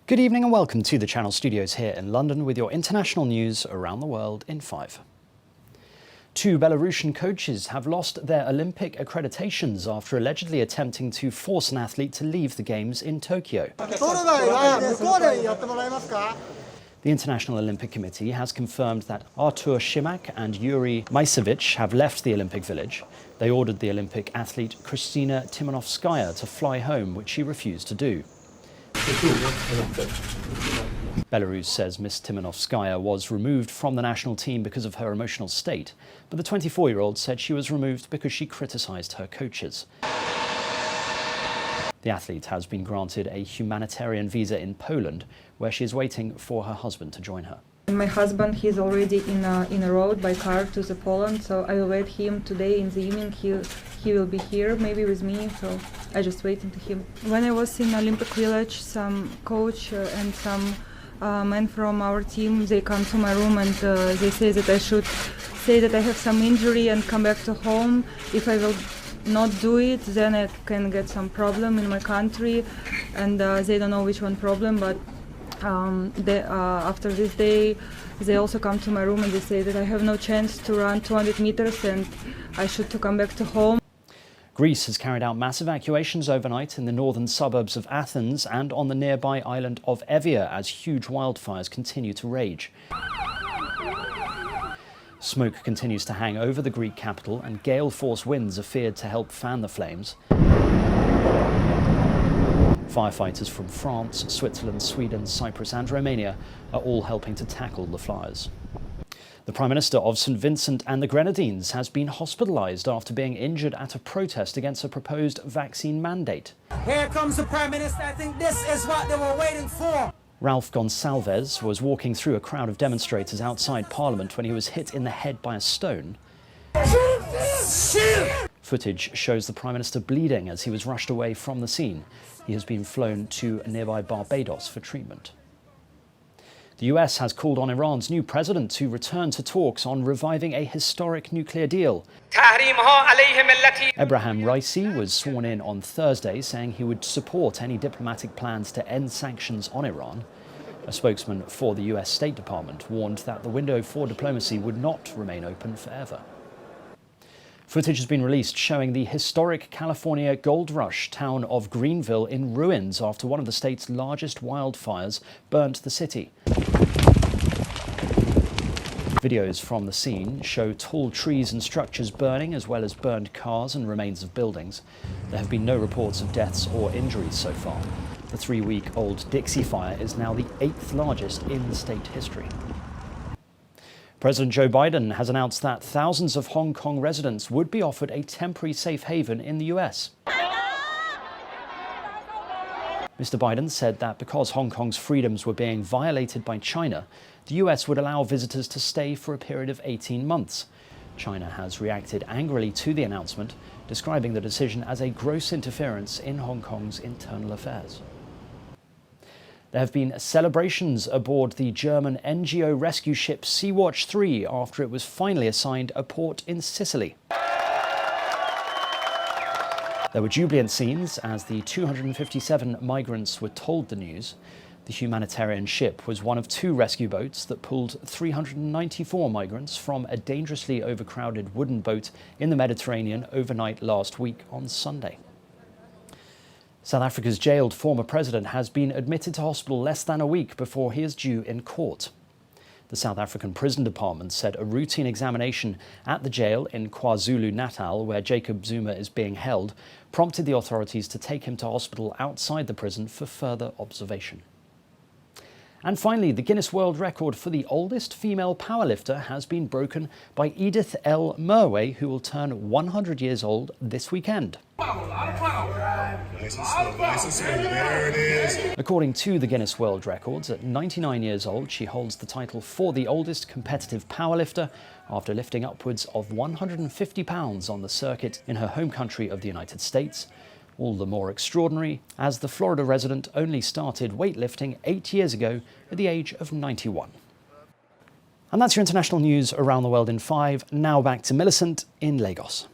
Good evening and welcome to the Channel Studios here in London with your international news around the world in 5. 2 Belarusian coaches have lost their Olympic accreditations after allegedly attempting to force an athlete to leave the Games in Tokyo. The International Olympic Committee has confirmed that Artur Shimak and Yuri Maisevic have left the Olympic Village. They ordered the Olympic athlete KRYSTSINA to fly home, which she refused to do. Belarus says Ms. Timanovskaya was removed from the national team because of her emotional state, but the 24-year-old said she was removed because she criticised her coaches. The athlete has been granted a humanitarian visa in Poland, where she is waiting for her husband to join her. My husband, he's already in a road by car to the Poland, so I will wait him today in the evening. He will be here, maybe with me, so I just waiting to him. When I was in Olympic Village, some coach and some men from our team, they come to my room and they say that I should say that I have some injury and come back to home. If I will not do it, then I can get some problem in my country, and they don't know which one problem, but after this day, they also come to my room and they say that I have no chance to run 200 meters and I should to come back to home. Greece has carried out mass evacuations overnight in the northern suburbs of Athens and on the nearby island of Evia as huge wildfires continue to rage. Smoke continues to hang over the Greek capital and gale-force winds are feared to help fan the flames. Firefighters from France, Switzerland, Sweden, Cyprus and Romania are all helping to tackle the fires. The Prime Minister of St Vincent and the Grenadines has been hospitalised after being injured at a protest against a proposed vaccine mandate. Here comes the Prime Minister. I think this is what they were waiting for. Ralph Gonsalves was walking through a crowd of demonstrators outside Parliament when he was hit in the head by a stone. Footage shows the Prime Minister bleeding as he was rushed away from the scene. He has been flown to nearby Barbados for treatment. The US has called on Iran's new president to return to talks on reviving a historic nuclear deal. Ebrahim Raisi was sworn in on Thursday, saying he would support any diplomatic plans to end sanctions on Iran. A spokesman for the US State Department warned that the window for diplomacy would not remain open forever. Footage has been released showing the historic California gold rush town of Greenville in ruins after one of the state's largest wildfires burnt the city. Videos from the scene show tall trees and structures burning, as well as burned cars and remains of buildings. There have been no reports of deaths or injuries so far. The 3-week-old Dixie Fire is now the 8th largest in state history. President Joe Biden has announced that thousands of Hong Kong residents would be offered a temporary safe haven in the US. Mr. Biden said that because Hong Kong's freedoms were being violated by China, the US would allow visitors to stay for a period of 18 months. China has reacted angrily to the announcement, describing the decision as a gross interference in Hong Kong's internal affairs. There have been celebrations aboard the German NGO rescue ship Sea-Watch 3 after it was finally assigned a port in Sicily. There were jubilant scenes as the 257 migrants were told the news. The humanitarian ship was one of 2 rescue boats that pulled 394 migrants from a dangerously overcrowded wooden boat in the Mediterranean overnight last week on Sunday. South Africa's jailed former president has been admitted to hospital less than a week before he is due in court. The South African Prison Department said a routine examination at the jail in KwaZulu-Natal, where Jacob Zuma is being held, prompted the authorities to take him to hospital outside the prison for further observation. And finally, the Guinness World Record for the oldest female powerlifter has been broken by Edith L. Murway, who will turn 100 years old this weekend. According to the Guinness World Records, at 99 years old, she holds the title for the oldest competitive powerlifter after lifting upwards of 150 pounds on the circuit in her home country of the United States. All the more extraordinary as the Florida resident only started weightlifting 8 years ago at the age of 91. And that's your international news around the world in 5. Now back to Millicent in Lagos.